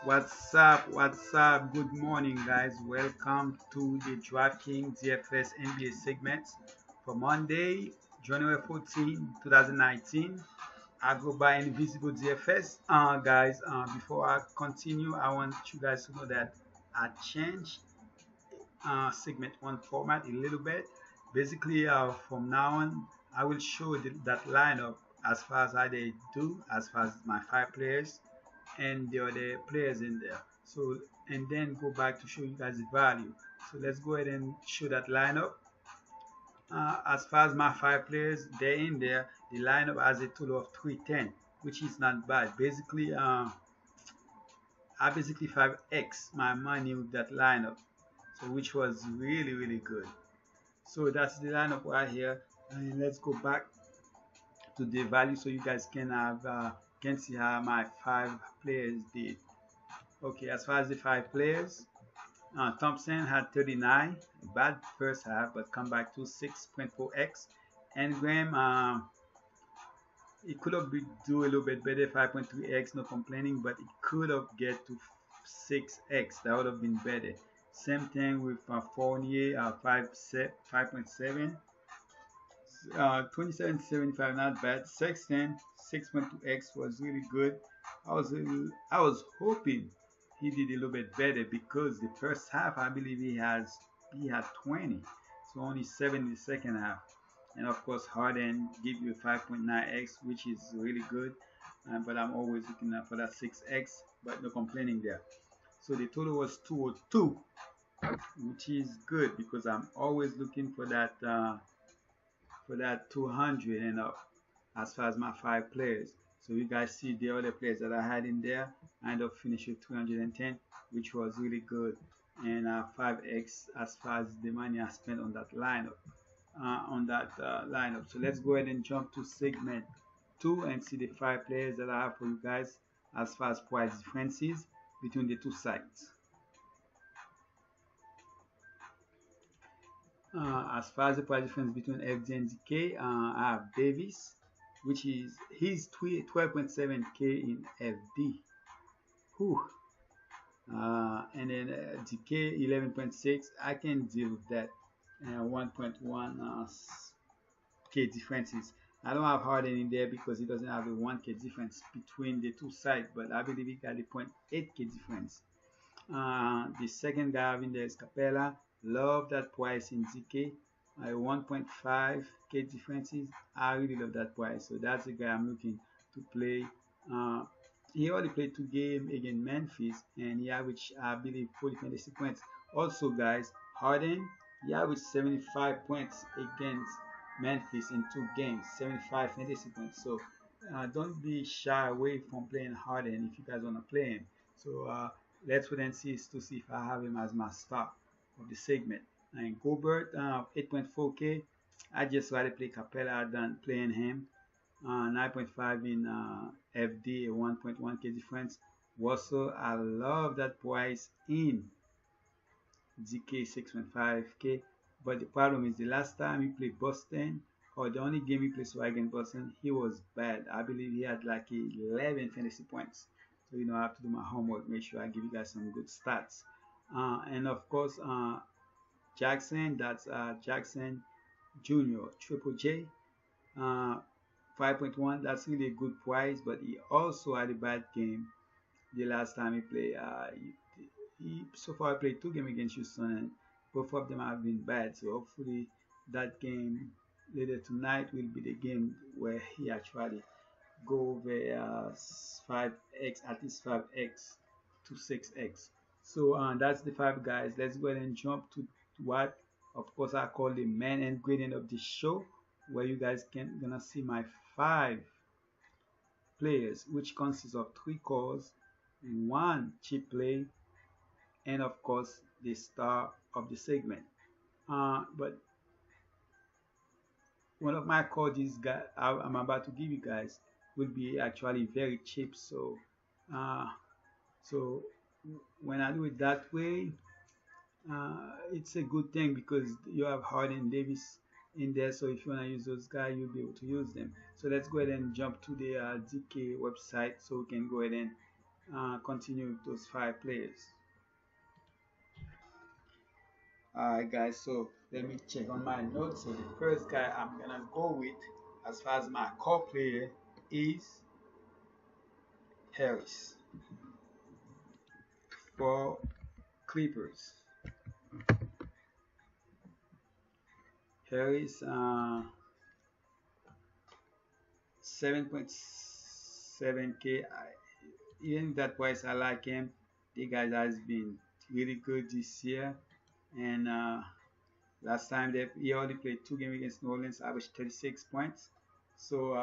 What's up? Good morning, guys. Welcome to the Draftkingsnbadfs DFS NBA segments for Monday, January 14, 2019. I go by Invisible DFS. Guys, before I continue, I want you guys to know that I changed segment one format a little bit. Basically, from now on, I will show that lineup as far as how they do, as far as my five players and the other players in there. So, and then go back to show you guys the value. So let's go ahead and show that lineup. As far as my five players, they're in there. The lineup has a total of 310, which is not bad. Basically, I basically 5x my money with that lineup, so which was really good. So that's the lineup right here. And let's go back to the value so you guys can see how my five players did. Okay, as far as the five players, Thompson had 39, bad first half, but come back to 6.4x. And Graham, it could have been do a little bit better, 5.3x, no complaining, but it could have get to 6x. That would have been better. Same thing with Fournier, 5.7. 27.75, not bad. Sexton 6.2x was really good. I was hoping he did a little bit better because the first half I believe he had 20, so only 7 in the second half. And of course Harden give you 5.9x, which is really good. But I'm always looking for that 6x, but no complaining there. So the total was 202, which is good because I'm always looking for that 200 and up as far as my five players. So you guys see the other players that I had in there. I ended up finishing with 310, which was really good, and 5x as far as the money I spent on that lineup. So let's go ahead and jump to segment 2 and see the five players that I have for you guys as far as price differences between the two sites. As far as the price difference between FD and DK, I have Davis, which is he's 12.7k in FD. Whew. And then DK 11.6. I can deal with that. 1.1 k differences. I don't have Harden in there because he doesn't have a 1k difference between the two sides, but I believe he got a 0.8k difference. The second guy I have in there is Capella. Love that price in ZK. 1.5k differences. I really love that price. So that's the guy I'm looking to play. He already played 2 games against Memphis and he averaged, I believe, 40 fantasy points. Also, guys, Harden, he averaged 75 points against Memphis in 2 games, 75 fantasy points. So don't be shy away from playing Harden if you guys want to play him. So let's wait and see to see if I have him as my start of the segment. And Gobert, 8.4k. I just rather play Capella than playing him. 9.5 in FD, 1.1k difference. Also, I love that price in ZK, 6.5k. But the problem is the last time he played Boston, or the only game he played so against Boston, he was bad. I believe he had like 11 fantasy points. So I have to do my homework, make sure I give you guys some good stats. And of course, Jackson, that's Jackson Jr. Triple J, 5.1. That's really a good price, but he also had a bad game the last time he played. So far played 2 games against Houston, and both of them have been bad. So hopefully that game later tonight will be the game where he actually go over 5x, at least 5x to 6x. So that's the five guys. Let's go ahead and jump to what, of course, I call the main ingredient of the show, where you guys gonna see my 5 players, which consists of 3 calls, 1 cheap play, and of course the star of the segment. But one of my calls, this guy I'm about to give you guys, will be actually very cheap. So so when I do it that way, it's a good thing because you have Harden Davis in there. So if you want to use those guys, you'll be able to use them. So let's go ahead and jump to the DK website so we can go ahead and continue with those 5 players. Alright guys, so let me check on my notes. So the first guy I'm gonna go with as far as my core player is Harris for Clippers. Harris 7.7k. Even that price, I like him. The guy has been really good this year, and last time he only played 2 games against New Orleans, averaged 36 points. So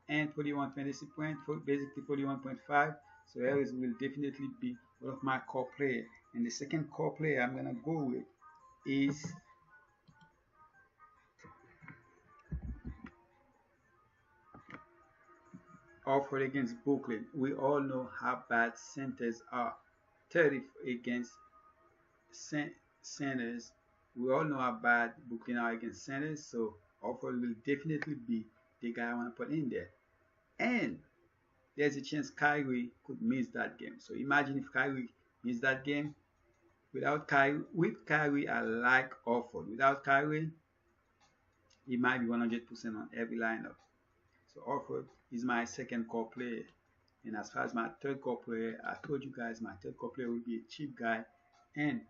and 41 fantasy points, for basically 41.5. So Harris will definitely be one of my core players. And the second core player I'm gonna go with is Alford against Brooklyn. We all know how bad centers are. 30 against centers. We all know how bad Brooklyn are against centers. So Alford will definitely be the guy I want to put in there. And there's a chance Kyrie could miss that game. So imagine if Kyrie missed that game. With Kyrie, I like Alford. Without Kyrie, he might be 100% on every lineup. So Alford is my second core player. And as far as my third core player, I told you guys my third core player will be a cheap guy. And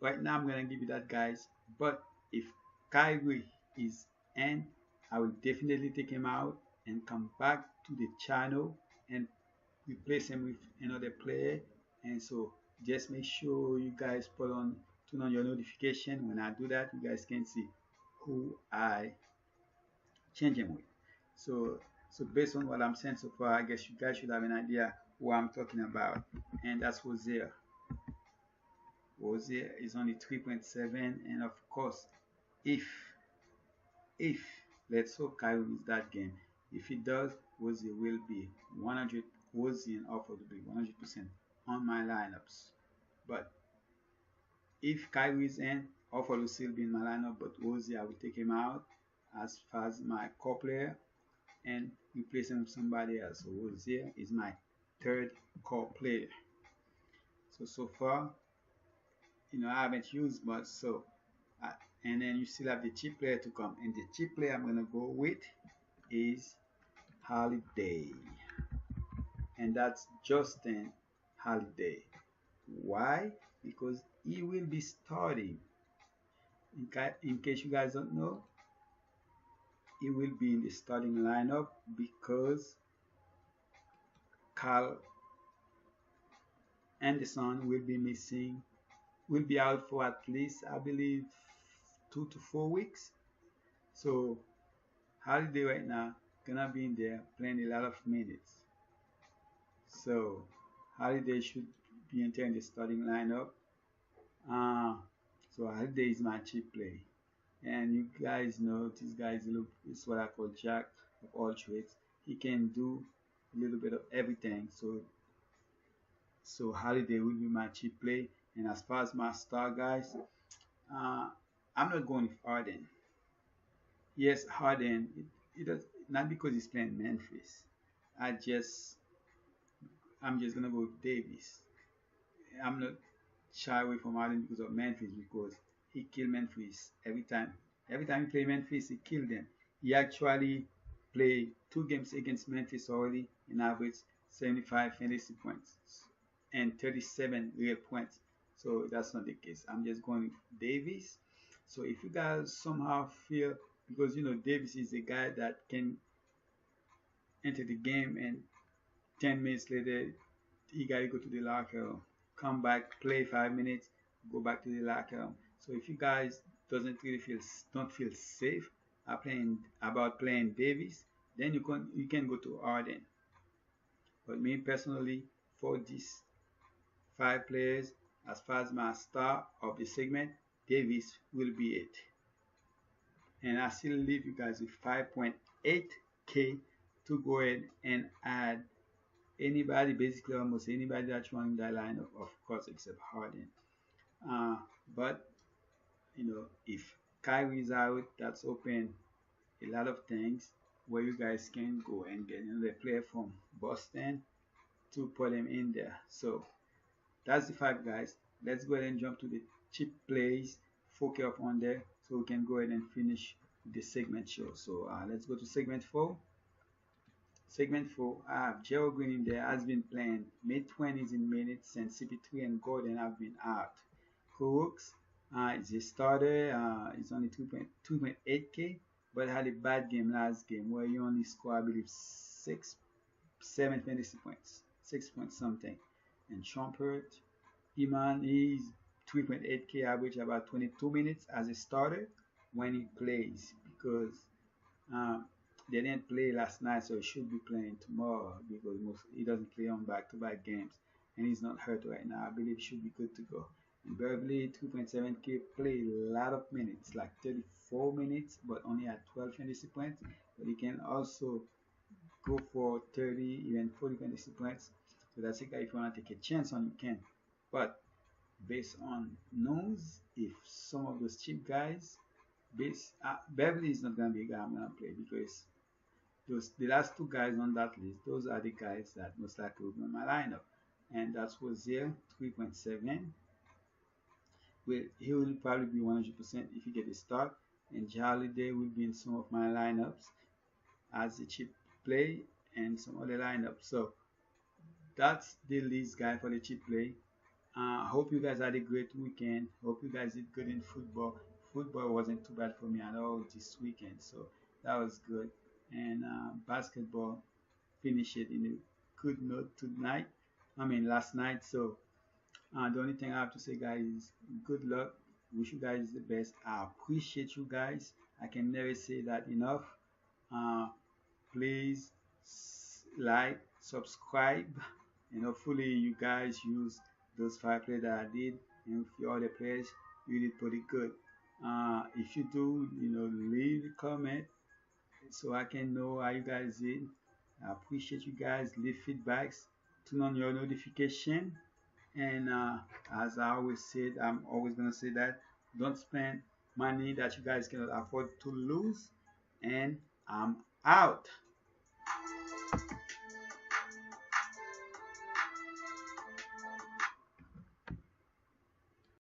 right now I'm gonna give you that, guys. But if Kyrie is in, I will definitely take him out and come back to the channel and replace him with another player. And so just make sure you guys turn on your notification. When I do that, you guys can see who I change him with. So based on what I'm saying so far, I guess you guys should have an idea who I'm talking about. And that's Hosea. Hosea is only 3.7, and of course, if if let's hope Kyrie wins that game. If he does, Hosea will be 100. Hosea and Alford will be 100% on my lineups. But if Kyrie is in, Alford will still be in my lineup, but Hosea I will take him out as far as my core player and replace him with somebody else. So Hosea is my third core player. So far, I haven't used much. So and then you still have the cheap player to come, and the cheap player I'm gonna go with is Holiday, and that's Justin Holiday. Why? Because he will be starting. In case you guys don't know, he will be in the starting lineup because Carl Anderson will be out for at least, I believe, 2 to 4 weeks. So Holiday right now gonna be in there playing a lot of minutes. So Holiday should be entering the starting lineup. So Holiday is my cheap play. And you guys know this guy is what I call jack of all trades. He can do a little bit of everything. So Holiday will be my cheap play. And as far as my star guys, I'm not going with Harden. Yes, Harden. It does not because he's playing Memphis. I'm just gonna go with Davis. I'm not shy away from Harden because of Memphis, because he killed Memphis every time. Every time he played Memphis, he killed them. He actually played 2 games against Memphis already and averaged 75 fantasy points and 37 real points. So that's not the case. I'm just going with Davis. So if you guys somehow feel, because Davis is a guy that can enter the game and 10 minutes later he gotta go to the locker room, come back, play 5 minutes, go back to the locker room. So if you guys don't feel safe about playing Davis, then you can go to Harden. But me personally, for these 5 players, as far as my star of the segment, Davis will be it. And I still leave you guys with 5.8k to go ahead and add anybody, basically almost anybody that you want in that lineup, of course, except Harden. But if Kyrie is out, that's open a lot of things where you guys can go and get another player from Boston to put them in there. So that's the fact, guys. Let's go ahead and jump to the cheap plays, focus up on there, so we can go ahead and finish the segment show. So let's go to segment 4. Segment 4, I have Gerald Green in there, has been playing mid-20s in minutes since CP3 and Gordon have been out. Cooks is a starter, it's only 2.8K, but had a bad game last game where he only scored, I believe, 7 fantasy points, 6 point something. And Shumpert, Iman is 3.8K average, about 22 minutes as a starter when he plays, because um, they didn't play last night, so he should be playing tomorrow because he doesn't play on back-to-back games, and he's not hurt right now. I believe he should be good to go. And Beverly, 2.7K, played a lot of minutes, like 34 minutes, but only at 12 fantasy points. But he can also go for 30, even 40 fantasy points. So that's a guy, if you want to take a chance on, you can. But based on news, if some of those cheap guys, Beverly is not gonna be a guy I'm gonna play, because the last two guys on that list, those are the guys that most likely will be in my lineup, and that's Rozier 3.7. He will probably be 100% if he get a start, and Holiday will be in some of my lineups as a cheap play and some other lineups. So that's the list, guy, for the cheap play. Hope you guys had a great weekend. Hope you guys did good in football. Football wasn't too bad for me at all this weekend, so that was good. And basketball finished it in a good note tonight. I mean last night. So the only thing I have to say, guys, is good luck. Wish you guys the best. I appreciate you guys. I can never say that enough. Uh, Please like, subscribe, and hopefully you guys use those 5 plays that I did, and with your other players you did pretty good. If you do, leave a comment so I can know how you guys did. I appreciate you guys. Leave feedbacks, turn on your notification, and as I always said, I'm always gonna say that don't spend money that you guys cannot afford to lose. And I'm out.